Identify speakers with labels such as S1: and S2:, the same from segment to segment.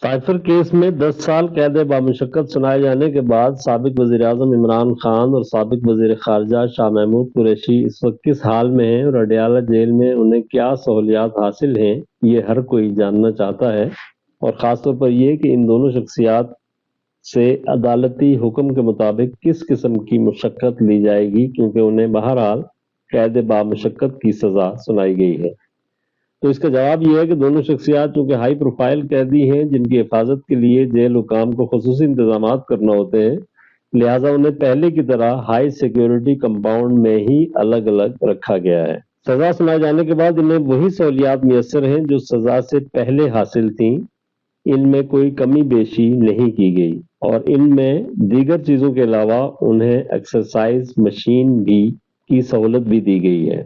S1: Cipher case میں 10 سال قید بامشقت سنائے جانے کے بعد سابق وزیر اعظم عمران خان اور سابق وزیر خارجہ شاہ محمود قریشی اس وقت کس حال میں ہیں اور اڈیالہ جیل میں انہیں کیا سہولیات حاصل ہیں، یہ ہر کوئی جاننا چاہتا ہے، اور خاص طور پر یہ کہ ان دونوں شخصیات سے عدالتی حکم کے مطابق کس قسم کی مشقت لی جائے گی، کیونکہ انہیں بہرحال قید بامشقت کی سزا سنائی گئی ہے۔ تو اس کا جواب یہ ہے کہ دونوں شخصیات چونکہ ہائی پروفائل قیدی ہیں جن کی حفاظت کے لیے جیل حکام کو خصوصی انتظامات کرنا ہوتے ہیں، لہٰذا انہیں پہلے کی طرح ہائی سیکیورٹی کمپاؤنڈ میں ہی الگ الگ رکھا گیا ہے۔ سزا سنائے جانے کے بعد انہیں وہی سہولیات میسر ہیں جو سزا سے پہلے حاصل تھیں، ان میں کوئی کمی بیشی نہیں کی گئی، اور ان میں دیگر چیزوں کے علاوہ انہیں ایکسرسائز مشین کی سہولت بھی دی گئی ہے۔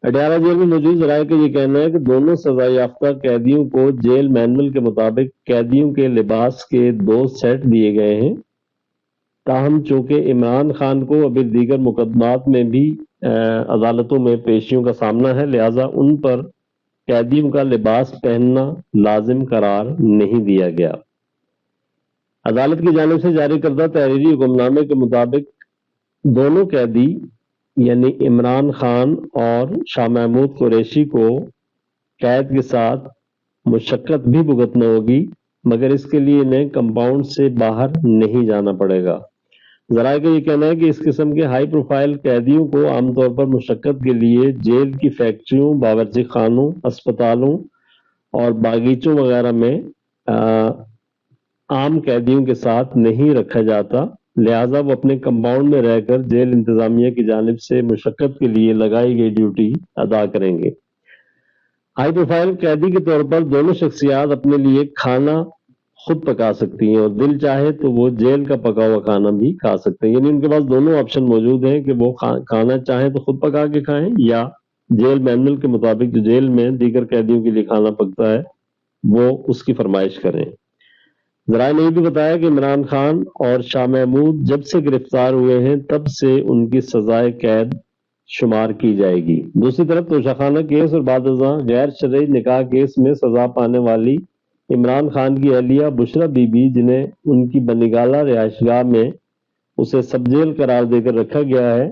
S1: اڈیالہ جیل میں موجود ذرائع کا یہ کہنا ہے کہ دونوں سزا یافتہ قیدیوں کو جیل مینول کے مطابق قیدیوں کے لباس کے 2 سیٹ دیے گئے ہیں، تاہم چونکہ عمران خان کو ابھی دیگر مقدمات میں بھی عدالتوں میں پیشیوں کا سامنا ہے، لہٰذا ان پر قیدیوں کا لباس پہننا لازم قرار نہیں دیا گیا۔ عدالت کی جانب سے جاری کردہ تحریری حکم نامے کے مطابق دونوں قیدی یعنی عمران خان اور شاہ محمود قریشی کو قید کے ساتھ مشقت بھی بھگتنا ہوگی، مگر اس کے لیے انہیں کمپاؤنڈ سے باہر نہیں جانا پڑے گا۔ ذرائع کا یہ کہنا ہے کہ اس قسم کے ہائی پروفائل قیدیوں کو عام طور پر مشقت کے لیے جیل کی فیکٹریوں، باورچی خانوں، اسپتالوں اور باغیچوں وغیرہ میں عام قیدیوں کے ساتھ نہیں رکھا جاتا، لہٰذا وہ اپنے کمپاؤنڈ میں رہ کر جیل انتظامیہ کی جانب سے مشقت کے لیے لگائی گئی ڈیوٹی ادا کریں گے۔ ہائی پروفائل قیدی کے طور پر دونوں شخصیات اپنے لیے کھانا خود پکا سکتی ہیں، اور دل چاہے تو وہ جیل کا پکا ہوا کھانا بھی کھا سکتے ہیں، یعنی ان کے پاس دونوں آپشن موجود ہیں کہ وہ کھانا چاہیں تو خود پکا کے کھائیں، یا جیل مینول کے مطابق جو جیل میں دیگر قیدیوں کے لیے کھانا پکتا ہے وہ اس کی فرمائش کریں۔ ذرائع نے یہ بھی بتایا کہ عمران خان اور شاہ محمود جب سے گرفتار ہوئے ہیں تب سے ان کی سزائے قید شمار کی جائے گی۔ دوسری طرف توشہ کیس اور بعد ازاں غیر شرعی نکاح کیس میں سزا پانے والی عمران خان کی اہلیہ بشرا بی بی، جنہیں ان کی بنیگالہ رہائش گاہ میں اسے سب جیل قرار دے کر رکھا گیا ہے،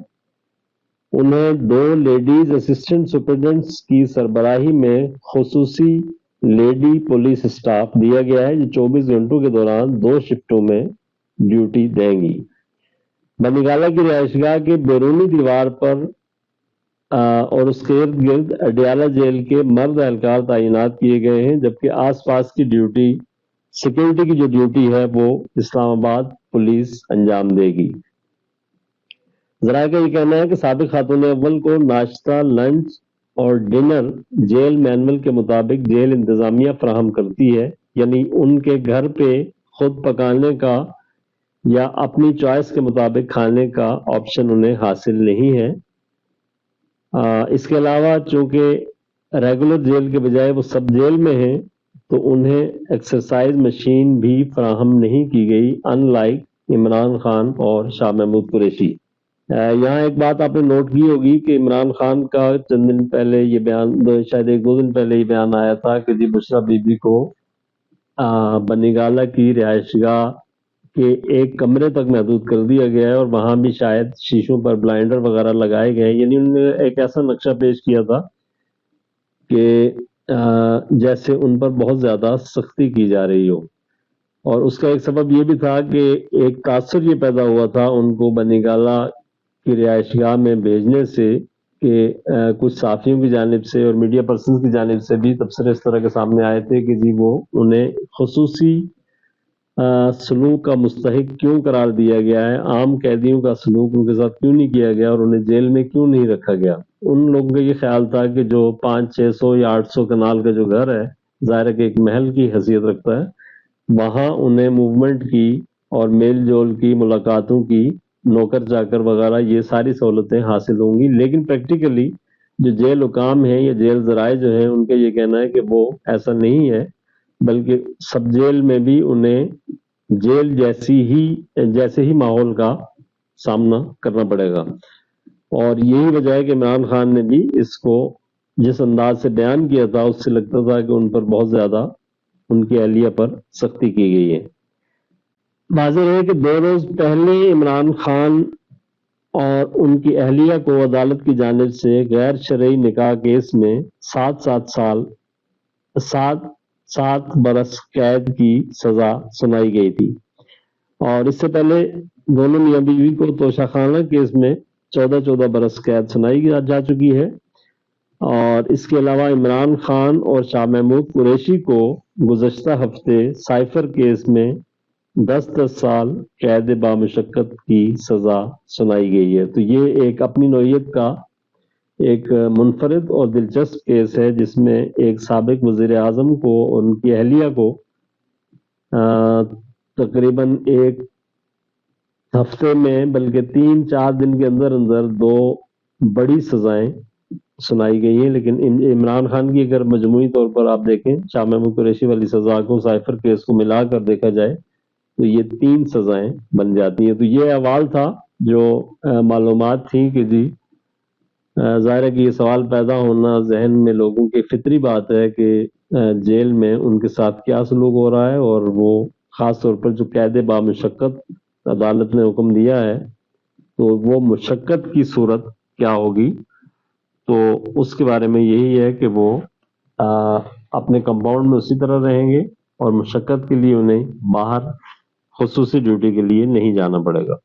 S1: انہیں 2 لیڈیز اسسٹنٹ سپرنٹینڈنٹس کی سربراہی میں خصوصی لیڈی پولیس اسٹاف دیا گیا ہے جو 24 گھنٹوں کے دوران 2 شفٹوں میں ڈیوٹی دیں گی۔ بنیگالہ کی رہائش گاہ کے بیرونی دیوار پر اور اس کے ارد گرد اڈیالہ جیل کے مرد اہلکار تعینات کیے گئے ہیں، جبکہ آس پاس کی ڈیوٹی سیکورٹی کی جو ڈیوٹی ہے وہ اسلام آباد پولیس انجام دے گی۔ ذرائع کا یہ کہنا ہے کہ سابق خاتون اول کو ناشتہ، لنچ اور ڈنر جیل مینول کے مطابق جیل انتظامیہ فراہم کرتی ہے، یعنی ان کے گھر پہ خود پکانے کا یا اپنی چوائس کے مطابق کھانے کا آپشن انہیں حاصل نہیں ہے۔ اس کے علاوہ چونکہ ریگولر جیل کے بجائے وہ سب جیل میں ہیں تو انہیں ایکسرسائز مشین بھی فراہم نہیں کی گئی، ان لائک عمران خان اور شاہ محمود قریشی۔ یہاں ایک بات آپ نے نوٹ کی ہوگی کہ عمران خان کا چند دن پہلے یہ بیان، شاید 1-2 دن پہلے یہ بیان آیا تھا کہ جی بشرا بی بی کو بنیگالہ کی رہائش گاہ کے ایک کمرے تک محدود کر دیا گیا ہے، اور وہاں بھی شاید شیشوں پر بلائنڈر وغیرہ لگائے گئے ہیں، یعنی انہوں نے ایک ایسا نقشہ پیش کیا تھا کہ جیسے ان پر بہت زیادہ سختی کی جا رہی ہو، اور اس کا ایک سبب یہ بھی تھا کہ ایک تاثر یہ پیدا ہوا تھا ان کو بنیگالہ کی رہائش گاہ میں بھیجنے سے کہ کچھ صحافیوں کی جانب سے اور میڈیا پرسنز کی جانب سے بھی تبصرے اس طرح کے سامنے آئے تھے کہ جی وہ انہیں خصوصی سلوک کا مستحق کیوں قرار دیا گیا ہے، عام قیدیوں کا سلوک ان کے ساتھ کیوں نہیں کیا گیا اور انہیں جیل میں کیوں نہیں رکھا گیا۔ ان لوگوں کا یہ خیال تھا کہ جو 500-600 یا 800 کنال کا جو گھر ہے، ظاہر ہے کہ ایک محل کی حیثیت رکھتا ہے، وہاں انہیں موومنٹ کی اور میل جول کی، ملاقاتوں کی، نوکر چاکر وغیرہ یہ ساری سہولتیں حاصل ہوں گی، لیکن پریکٹیکلی جو جیل حکام ہیں یا جیل ذرائع جو ہیں ان کا یہ کہنا ہے کہ وہ ایسا نہیں ہے، بلکہ سب جیل میں بھی انہیں جیل جیسے ہی ماحول کا سامنا کرنا پڑے گا، اور یہی وجہ ہے کہ عمران خان نے بھی اس کو جس انداز سے بیان کیا تھا اس سے لگتا تھا کہ ان پر بہت زیادہ ان کی اہلیہ پر سختی کی گئی ہے۔ واضح ہے کہ 2 روز پہلے عمران خان اور ان کی اہلیہ کو عدالت کی جانب سے غیر شرعی نکاح کیس میں 7 برس قید کی سزا سنائی گئی تھی، اور اس سے پہلے دونوں میاں بیوی کو توشہ خانہ کیس میں 14 برس قید سنائی جا چکی ہے۔ اور اس کے علاوہ عمران خان اور شاہ محمود قریشی کو گزشتہ ہفتے سائفر کیس میں 10 سال قید بامشقت کی سزا سنائی گئی ہے۔ تو یہ ایک اپنی نوعیت کا ایک منفرد اور دلچسپ کیس ہے، جس میں ایک سابق وزیر اعظم کو اور ان کی اہلیہ کو تقریباً ایک ہفتے میں بلکہ 3-4 دن کے اندر 2 بڑی سزائیں سنائی گئی ہیں۔ لیکن عمران خان کی اگر مجموعی طور پر آپ دیکھیں شاہ محمود قریشی والی سزا کو سائفر کیس کو ملا کر دیکھا جائے تو یہ 3 سزائیں بن جاتی ہیں۔ تو یہ احوال تھا جو معلومات تھی کہ جی ظاہر ہے کہ یہ سوال پیدا ہونا ذہن میں لوگوں کی فطری بات ہے کہ جیل میں ان کے ساتھ کیا سلوک ہو رہا ہے، اور وہ خاص طور پر جو قید بامشقت عدالت نے حکم دیا ہے تو وہ مشقت کی صورت کیا ہوگی۔ تو اس کے بارے میں یہی ہے کہ وہ اپنے کمپاؤنڈ میں اسی طرح رہیں گے اور مشقت کے لیے انہیں باہر خصوصی ڈیوٹی کے لیے نہیں جانا پڑے گا۔